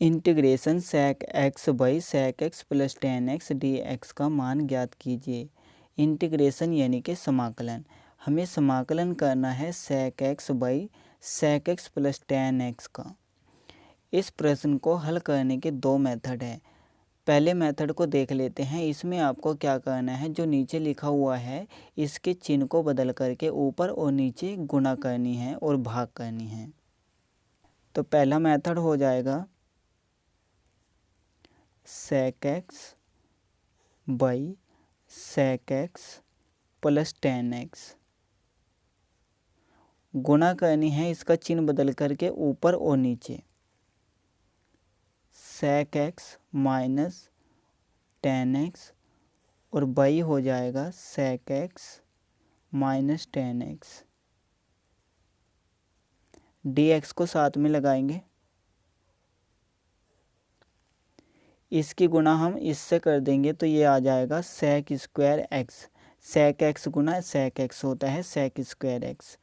Integration sec x by sec x plus ten x D x का मान ज्ञात कीजिए। इंटीग्रेशन यानी कि समाकलन, हमें समाकलन करना है sec x by sec x plus ten x का। इस प्रश्न को हल करने के दो मेथड हैं। पहले मेथड को देख लेते हैं। इसमें आपको क्या करना है, जो नीचे लिखा हुआ है इसके चिन्ह को बदल करके ऊपर और नीचे गुणा करनी है और भाग करनी है। तो पहला मेथड हो जाएगा sec x by sec x plus ten x, गुणा करनी है इसका चिन्ह बदल करके ऊपर और नीचे, sec x minus ten x और बाई हो जाएगा sec x minus ten x. D x को साथ में लगाएंगे, इसकी गुणा हम इससे कर देंगे तो ये आ जाएगा sec square x. sec x गुना sec x होता है sec square x,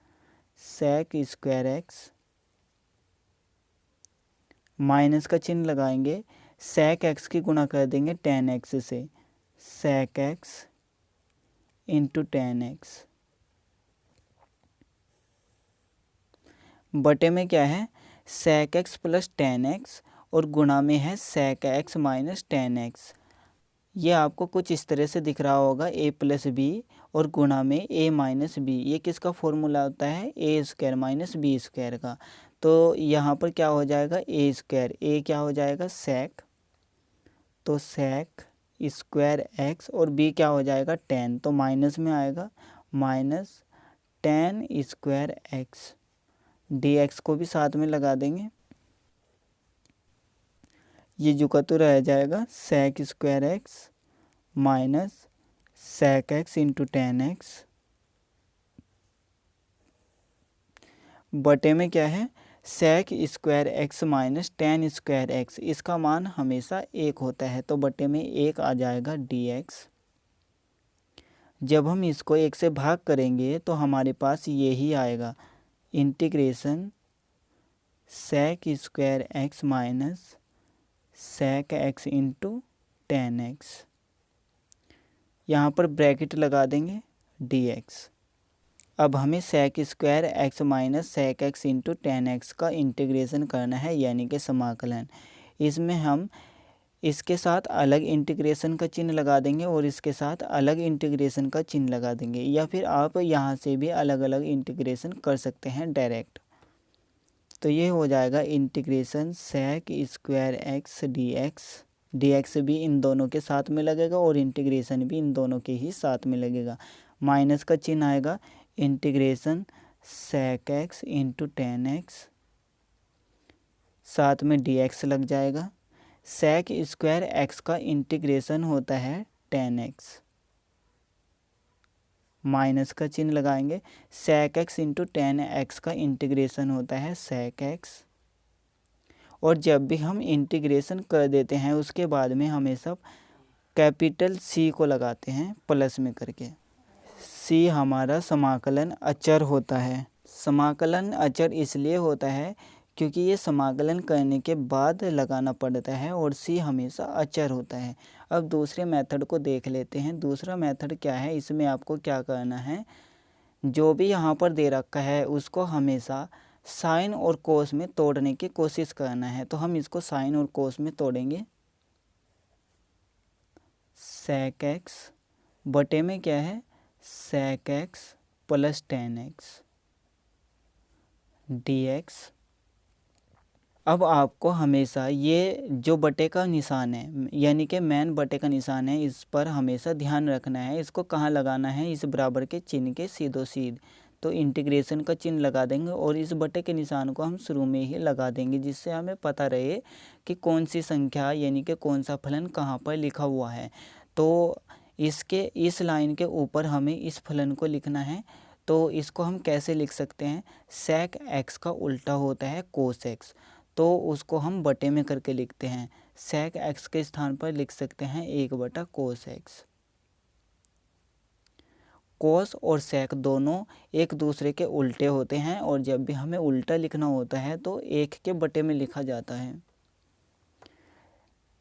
sec square x minus का चिन्ह लगाएंगे, sec x की गुणा कर देंगे टेन एक्स से, sec x into ten x बटे में क्या है sec x plus ten x और गुणा में है sec x minus ten x. ये आपको कुछ इस तरह से दिख रहा होगा a प्लस बी और गुणा में a माइनस बी। ये किसका फॉर्मूला होता है a square minus B square का। तो यहाँ पर क्या हो जाएगा a स्क्वायर, a क्या हो जाएगा sec, तो sec स्क्वायर x और b क्या हो जाएगा टेन, तो माइनस में आएगा minus ten square x। dx को भी साथ में लगा देंगे, ये जो का तो रह जाएगा sec square x minus sec x into ten x बटे में क्या है sec square x minus ten square x। इसका मान हमेशा एक होता है तो बटे में एक आ जाएगा dx। जब हम इसको एक से भाग करेंगे तो हमारे पास ये ही आएगा, integration sec square x minus sec x into ten x. यहाँ पर ब्रैकेट लगा देंगे dx। अब हमें sec square x minus sec x into ten x का इंटीग्रेशन करना है यानी कि समाकलन। इसमें हम इसके साथ अलग इंटीग्रेशन का चिन्ह लगा देंगे और इसके साथ अलग इंटीग्रेशन का चिन्ह लगा देंगे, या फिर आप यहाँ से भी अलग अलग इंटीग्रेशन कर सकते हैं डायरेक्ट। तो ये हो जाएगा integration sec square x dx भी इन दोनों के साथ में लगेगा और इंटीग्रेशन भी इन दोनों के ही साथ में लगेगा। माइनस का चिन्ह आएगा, integration sec x into ten x, साथ में dx लग जाएगा। sec स्क्वायर x का इंटीग्रेशन होता है टेन एक्स, माइनस का चिन्ह लगाएंगे, sec x into ten x का इंटीग्रेशन होता है sec x। और जब भी हम इंटीग्रेशन कर देते हैं उसके बाद में हमेशा कैपिटल C को लगाते हैं प्लस में करके। C हमारा समाकलन अचर होता है। समाकलन अचर इसलिए होता है क्योंकि ये समाकलन करने के बाद लगाना पड़ता है और C हमेशा अचर होता है। अब दूसरे मेथड को देख लेते हैं। दूसरा मेथड क्या है, इसमें आपको क्या करना है, जो भी यहाँ पर दे रखा है उसको हमेशा साइन और कोस में तोड़ने की कोशिश करना है। तो हम इसको साइन और कोस में तोड़ेंगे, sec x बटे में क्या है sec x plus ten x dx। अब आपको हमेशा ये जो बटे का निशान है यानी कि मेन बटे का निशान है, इस पर हमेशा ध्यान रखना है। इसको कहाँ लगाना है, इस बराबर के चिन्ह के सीधो सीध। तो इंटीग्रेशन का चिन्ह लगा देंगे और इस बटे के निशान को हम शुरू में ही लगा देंगे, जिससे हमें पता रहे कि कौन सी संख्या यानी कि कौन सा फलन कहाँ पर लिखा हुआ है। तो इसके इस लाइन के ऊपर हमें इस फलन को लिखना है। तो इसको हम कैसे लिख सकते हैं, sec x का उल्टा होता है cos x, तो उसको हम बटे में करके लिखते हैं। sec x के स्थान पर लिख सकते हैं एक बटा cos x। कोस और सेक दोनों एक दूसरे के उल्टे होते हैं और जब भी हमें उल्टा लिखना होता है तो एक के बटे में लिखा जाता है।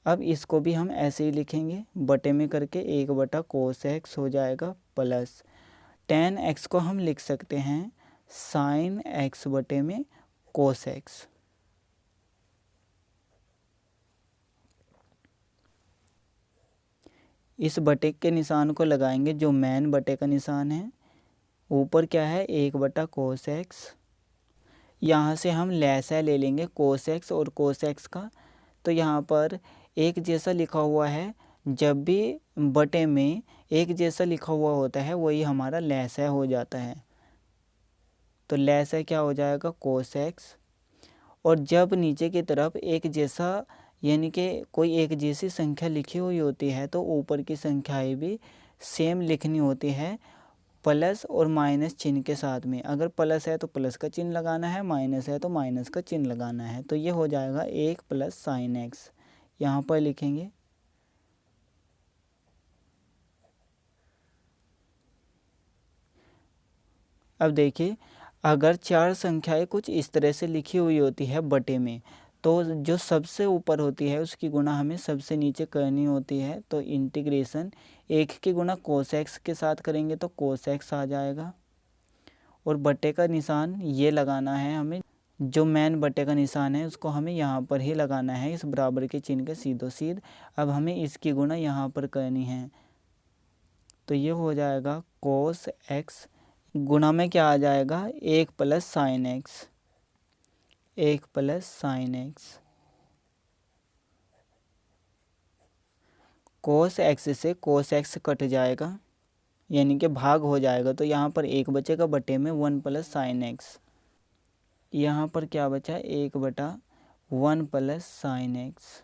अब इसको भी हम ऐसे ही लिखेंगे, बटे में करके 1/cos x हो जाएगा प्लस tan x को हम लिख सकते हैं sin x बटे में cos x। इस बटे के निशान को लगाएंगे जो मेन बटे का निशान है। ऊपर क्या है 1/cos x, यहाँ से हम लैसा ले लेंगे cos x और cos x का। तो यहाँ पर एक जैसा लिखा हुआ है, जब भी बटे में एक जैसा लिखा हुआ होता है वही हमारा लैसा हो जाता है। तो लैसा क्या हो जाएगा cos x। और जब नीचे की तरफ एक जैसा यानी कि कोई एक जैसी संख्या लिखी हुई होती है तो ऊपर की संख्याएं भी सेम लिखनी होती है, प्लस और माइनस चिन्ह के साथ में। अगर प्लस है तो प्लस का चिन्ह लगाना है, माइनस है तो माइनस का चिन्ह लगाना है। तो ये हो जाएगा 1 + sin x, यहाँ पर लिखेंगे। अब देखिए, अगर चार संख्याएं कुछ इस तरह से लिखी हुई होती है बटे में, तो जो सबसे ऊपर होती है उसकी गुणा हमें सबसे नीचे करनी होती है। तो इंटीग्रेशन 1 की गुणा cos x के साथ करेंगे तो cos x आ जाएगा, और बटे का निशान ये लगाना है हमें, जो मेन बटे का निशान है उसको हमें यहाँ पर ही लगाना है, इस बराबर के चिन्ह के सीधो सीध। अब हमें इसकी गुणा यहाँ पर करनी है, तो ये हो जाएगा cos x गुणा में क्या आ जाएगा 1 + sin x, 1 + sin x। cos x से cos x कट जाएगा, यानी कि भाग हो जाएगा। तो यहाँ पर 1 बचेगा बटे में 1 + sin x। यहाँ पर क्या बचा 1/1 + sin x।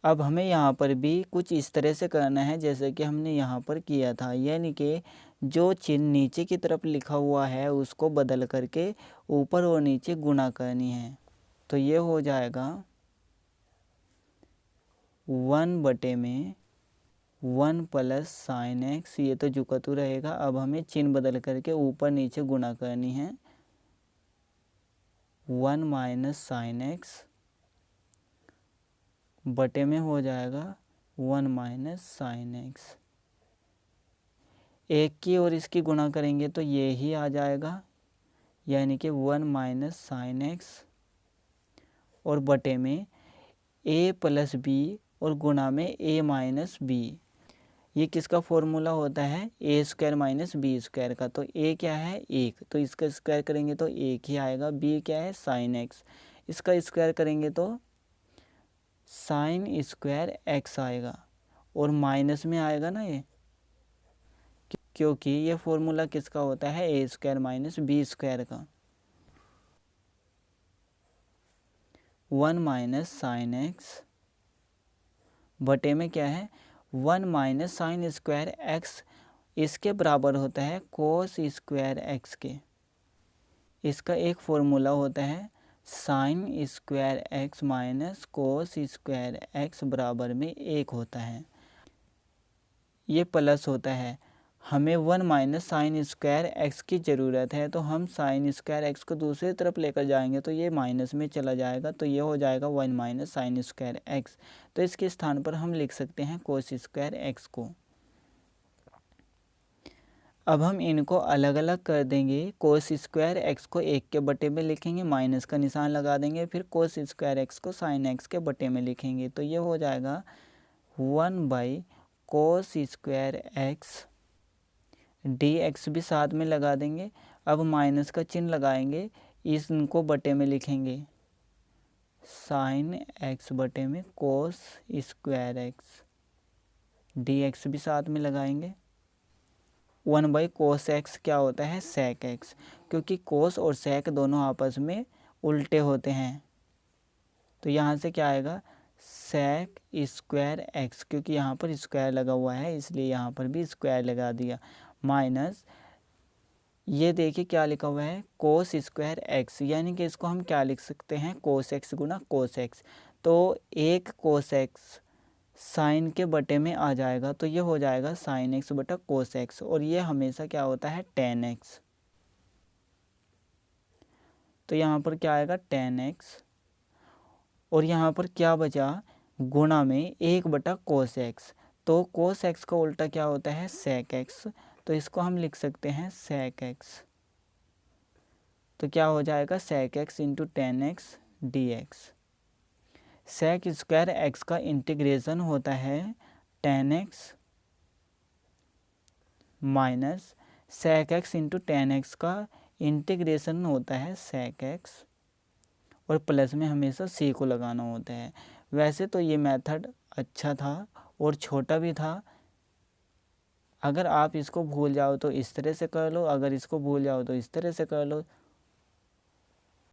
अब हमें यहाँ पर भी कुछ इस तरह से करना है जैसे कि हमने यहाँ पर किया था, यानी कि जो चिन्ह नीचे की तरफ लिखा हुआ है उसको बदल करके ऊपर और नीचे गुणा करनी है। तो ये हो जाएगा 1 बटे में 1 + sin x, ये तो जुकतू रहेगा। अब हमें चिन्ह बदल करके ऊपर नीचे गुणा करनी है, 1 - sin x बटे में हो जाएगा 1 - sin x। एक की और इसकी गुणा करेंगे तो ये ही आ जाएगा, यानी कि 1 - sin x, और बटे में a + b और गुणा में a - b। ये किसका फॉर्मूला होता है a² - b² का। तो a क्या है 1, तो इसका स्क्वायर करेंगे तो 1 ही आएगा। b क्या है sin x, इसका स्क्वायर करेंगे तो sin² x आएगा, और माइनस में आएगा ना ये, क्योंकि ये फॉर्मूला किसका होता है a² - b² का। 1 - sin x बटे में क्या है 1 - sin² x, इसके बराबर होता है cos² x के। इसका एक फॉर्मूला होता है sin² x - cos² x बराबर में 1 होता है। ये प्लस होता है, हमें 1 - sin² x की ज़रूरत है, तो हम sin² x को दूसरी तरफ लेकर जाएंगे तो ये माइनस में चला जाएगा। तो ये हो जाएगा 1 - sin² x। तो इसके स्थान पर हम लिख सकते हैं cos² x को। अब हम इनको अलग अलग कर देंगे। cos² x को 1 के बटे में लिखेंगे, माइनस का निशान लगा देंगे, फिर cos² x को sin x के बटे में लिखेंगे। तो ये हो जाएगा 1/cos² x, dx भी साथ में लगा देंगे। अब माइनस का चिन्ह लगाएंगे, इनको बटे में लिखेंगे, sin x बटे में cos² x, dx भी साथ में लगाएंगे। 1/cos x क्या होता है sec x, क्योंकि cos और sec दोनों आपस में उल्टे होते हैं। तो यहाँ से क्या आएगा sec² x, क्योंकि यहाँ पर स्क्वायर लगा हुआ है इसलिए यहाँ पर भी स्क्वायर लगा दिया, माइनस ये देखिए क्या लिखा हुआ है cos² x, यानी कि इसको हम क्या लिख सकते हैं cos x गुना cos x। तो 1 cos x साइन के बटे में आ जाएगा, तो ये हो जाएगा sin x बटा cos x, और ये हमेशा क्या होता है tan x। तो यहाँ पर क्या आएगा tan x, और यहाँ पर क्या बचा, गुणा में 1/cos x। तो cos x का उल्टा क्या होता है, sec x। तो इसको हम लिख सकते हैं sec x। तो क्या हो जाएगा, sec x into ten x D x. sec square x का इंटीग्रेशन होता है ten x minus sec x into ten x का इंटीग्रेशन होता है sec x, और प्लस में हमेशा c को लगाना होता है। वैसे तो ये मेथड अच्छा था और छोटा भी था। अगर आप इसको भूल जाओ तो इस तरह से कर लो, अगर इसको भूल जाओ तो इस तरह से कर लो।